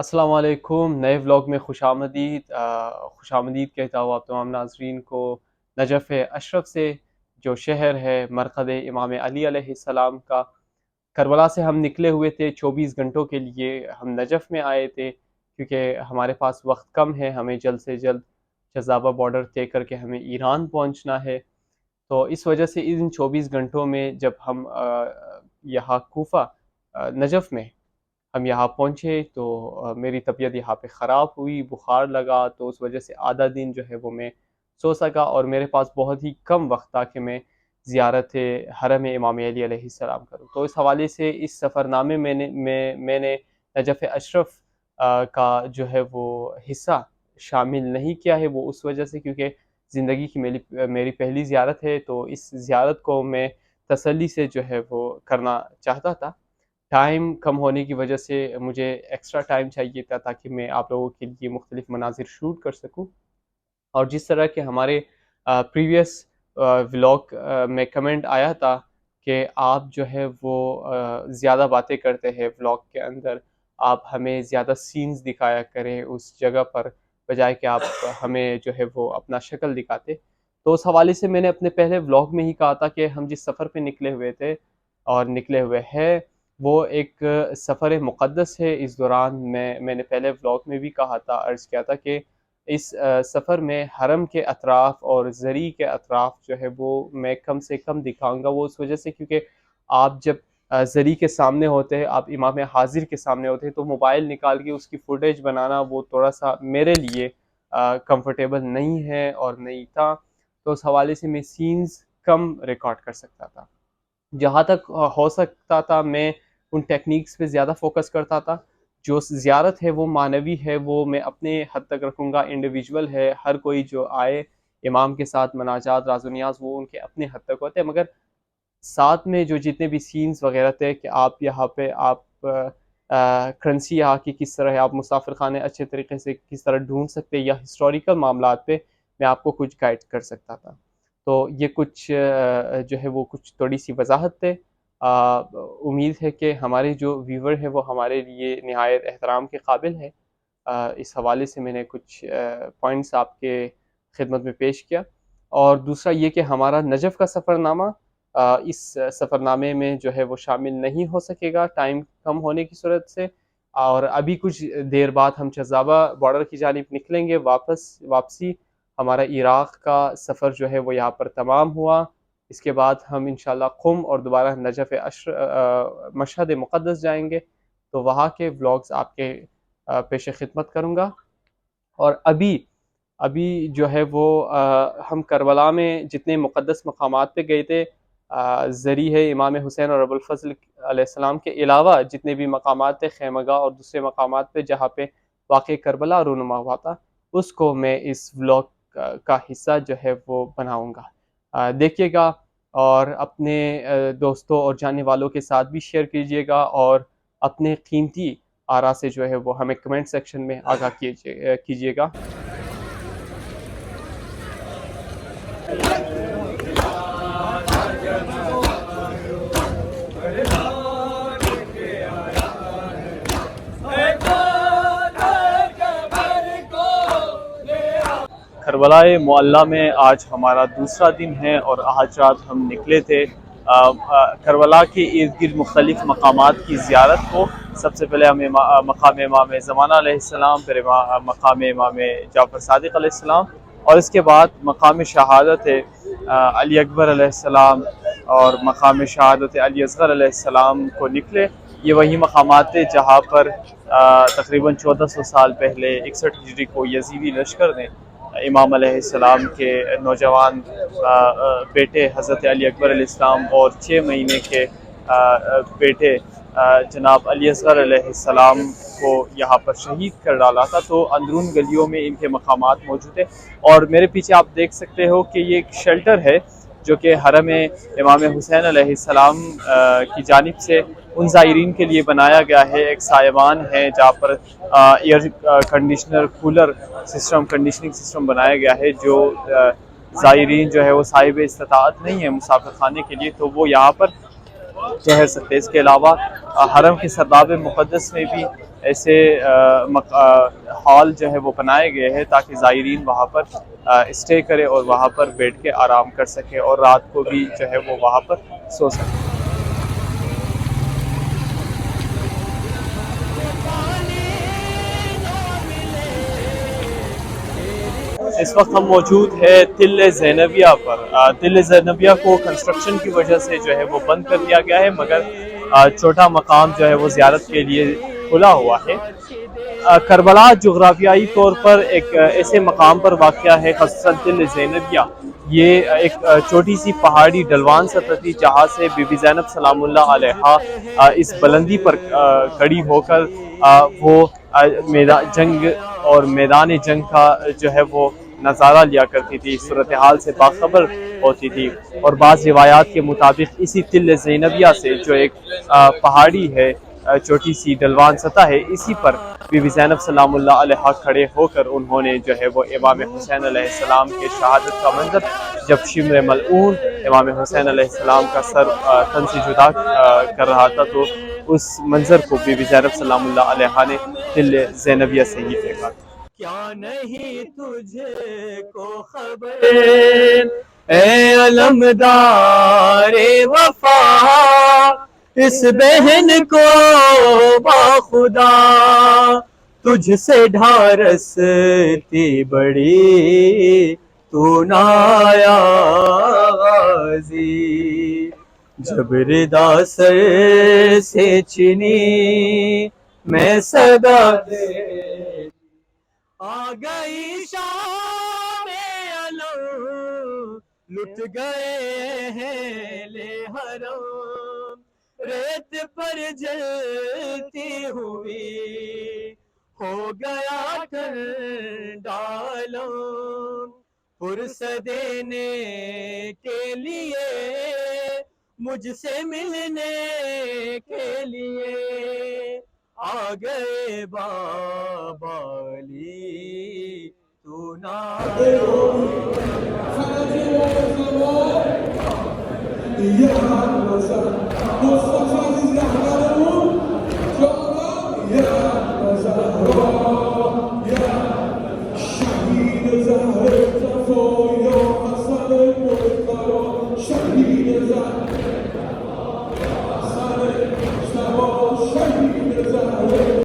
अस्सलाम वालेकुम। नए व्लॉग में खुश आमदीद कहता हूँ आप तमाम नाजरीन को नजफ़ अशरफ से, जो शहर है मरकज़ इमाम अली अलैहिस्सलाम का। करबला से हम निकले हुए थे 24 घंटों के लिए। हम नजफ़ में आए थे क्योंकि हमारे पास वक्त कम है, हमें जल्द से जल्द शज़ाबा बॉर्डर तय करके हमें ईरान पहुंचना है। तो इस वजह से इन 24 घंटों में जब हम यहाँ कूफा नजफ़ में हम यहाँ पहुँचे तो मेरी तबीयत यहाँ पे ख़राब हुई, बुखार लगा, तो उस वजह से आधा दिन जो है वो मैं सो सका और मेरे पास बहुत ही कम वक्त था कि मैं ज़ियारत हरम इमाम अली अलैहिस्सलाम करूँ। तो इस हवाले से इस सफ़रनामे में मैंने नजफ़ अशरफ का जो है वो हिस्सा शामिल नहीं किया है। वो उस वजह से क्योंकि ज़िंदगी की मेरी पहली ज़ियारत है, तो इस ज़ियारत को मैं तसल्ली से जो है वो करना चाहता था। टाइम कम होने की वजह से मुझे एक्स्ट्रा टाइम चाहिए था ताकि मैं आप लोगों के लिए मुख्तलिफ मनाज़िर शूट कर सकूँ। और जिस तरह के हमारे प्रीवियस व्लॉग में कमेंट आया था कि आप जो है वो ज़्यादा बातें करते हैं व्लॉग के अंदर, आप हमें ज़्यादा सीन्स दिखाया करें उस जगह पर, बजाय कि आप हमें जो है वो अपना शक्ल दिखाते। तो उस हवाले से मैंने अपने पहले व्लॉग में ही कहा था कि हम जिस सफ़र पे निकले हुए थे और निकले हुए हैं, वो एक सफ़र मुक़द्दस है। इस दौरान मैंने पहले व्लॉग में भी कहा था, अर्ज़ किया था कि इस सफ़र में हरम के अतराफ़ और ज़री के अतराफ़ जो है वो मैं कम से कम दिखाऊँगा। वो उस वजह से क्योंकि आप जब ज़री के सामने होते हैं, आप इमाम हाज़िर के सामने होते हैं, तो मोबाइल निकाल के उसकी फुटेज बनाना वो थोड़ा-सा मेरे लिए कंफर्टेबल नहीं है और नहीं था। तो उस हवाले से मैं सीन्स कम रिकॉर्ड कर सकता था। जहाँ तक हो सकता था मैं उन टेक्निक्स पे ज़्यादा फ़ोकस करता था। जो ज़ियारत है वो मानवी है, वो मैं अपने हद तक रखूँगा, इंडिविजुअल है। हर कोई जो आए इमाम के साथ मनाजात राज़-व-नियाज़ वो उनके अपने हद तक होते हैं, मगर साथ में जो जितने भी सीन्स वगैरह थे कि आप यहाँ पे आप करेंसी यहाँ की किस तरह है, आप मुसाफ़िर खाने अच्छे तरीके से किस तरह ढूँढ सकते हैं, या हिस्टोरिकल मामलात पे मैं आपको कुछ गाइड कर सकता था। तो ये कुछ जो है वो कुछ थोड़ी-सी वज़ाहत थे। उम्मीद है कि हमारे जो व्यूअर हैं वो हमारे लिए निहायत एहतराम के काबिल है। इस हवाले से मैंने कुछ पॉइंट्स आपके खिदमत में पेश किया। और दूसरा ये कि हमारा नजफ़ का सफ़रनामा इस सफ़रनामे में जो है वो शामिल नहीं हो सकेगा टाइम कम होने की सूरत से। और अभी कुछ देर बाद हम शज़ाबा बॉर्डर की जानिब निकलेंगे। वापसी हमारा इराक़ का सफ़र जो है वो यहाँ पर तमाम हुआ। इसके बाद हम इंशाअल्लाह क़ुम और दोबारा मशहद मुक़द्दस जाएंगे, तो वहाँ के व्लॉग्स आपके पेश खिदमत करूँगा। और अभी अभी जो है वो हम करबला में जितने मुक़द्दस मकामात पे गए थे, ज़री है, इमाम हुसैन और अबुल फ़ज़ल अलैहिस्सलाम के अलावा जितने भी मकामात थे, खैमगाह और दूसरे मकामात पे जहाँ पे वाक़ई करबला रूनुमा हुआ था, उसको मैं इस व्लॉग का हिस्सा जो है वो बनाऊँगा। देखिएगा और अपने दोस्तों और जानने वालों के साथ भी शेयर कीजिएगा, और अपने कीमती आरा से जो है वो हमें कमेंट सेक्शन में आगाह कीजिएगा। करबलाए मुअल्ला में आज हमारा दूसरा दिन है और आज रात हम निकले थे करबला के इर्द गिर्द मुख्तलिफ़ मकामात की ज़ियारत को। सबसे पहले हमें मकाम इमाम ज़मान अलैहिस्सलाम, फिर मकाम इमाम जाफ़र सादिक़ अलैहिस्सलाम, और इसके बाद मकाम शहादत अली अकबर अलैहिस्सलाम और मकाम शहादत अली असग़र अलैहिस्सलाम को निकले। ये वही मकामात थे जहाँ पर तकरीबन 1400 साल पहले 61 हिजरी को यज़ीदी लश्कर ने इमाम अलैहिस्सलाम के नौजवान बेटे हज़रत अली अकबर अलैहिस्सलाम और 6 महीने के बेटे जनाब अली असग़र अलैहिस्सलाम को यहाँ पर शहीद कर डाला था। तो अंदरून गलियों में इनके मकामात मौजूद है। और मेरे पीछे आप देख सकते हो कि ये एक शेल्टर है जो कि हरम इमाम हुसैन अलैहिस्सलाम की जानिब से उन ज़ायरीन के लिए बनाया गया है। एक सायबान है जहाँ पर air conditioner, cooler system, conditioning system बनाया गया है, जो ज़ायरीन जो है वो साहिब इस्तिताअत नहीं है मुसाफिर खाने के लिए, तो वो यहाँ पर ठहर सकते हैं। इसके अलावा हरम के सरदाब मुक़द्दस में भी ایسے ہال جو ہے وہ بنائے گئے ہیں تاکہ زائرین وہاں پر اسٹے کرے اور وہاں پر بیٹھ کے آرام کر سکے اور رات کو بھی جو ہے وہ وہاں پر سو سکے۔ اس وقت ہم موجود ہے تل زینبیہ پر۔ تل زینبیہ کو کنسٹرکشن کی وجہ سے جو ہے وہ بند کر دیا گیا ہے، مگر چھوٹا مقام جو ہے وہ زیارت کے لیے کھلا ہوا ہے۔ کربلا جغرافیائی طور پر ایک ایسے مقام پر واقع ہے، خصوصاً تل زینبیہ۔ یہ ایک چھوٹی سی پہاڑی ڈھلوان سطح تھی جہاں سے بی بی زینب سلام اللہ علیہا اس بلندی پر کھڑی ہو کر وہ جنگ اور میدان جنگ کا جو ہے وہ نظارہ لیا کرتی تھی، صورتحال سے باخبر ہوتی تھی۔ اور بعض روایات کے مطابق اسی تل زینبیہ سے جو ایک پہاڑی ہے، چھوٹی سی ڈھلوان سطح ہے، اسی پر بی بی زینب سلام اللہ علیہا کھڑے ہو کر انہوں نے جو ہے وہ امام حسین علیہ السلام کے شہادت کا منظر، جب شمر ملعون امام حسین علیہ السلام کا سر تن سے جدا کر رہا تھا، تو اس منظر کو بی بی زینب سلام اللہ علیہا نے تل زینبیہ سے ہی دیکھا تھا۔ کیا نہیں تجھے کو خبر اے علمدار وفا، اس بہن کو باخدا تجھ سے ڈھارس تھی بڑی، تو نایا غازی، جب ردا سر سے چنی میں صدا دے، آ گئی شام علم لٹ گئے ہیں لے حرم، ریت پر جلتی ہوئی ہو گیا ٹھنڈا عالم، پرس دینے کے لیے مجھ سے ملنے کے لیے آ گئے بابا علی، تو نہ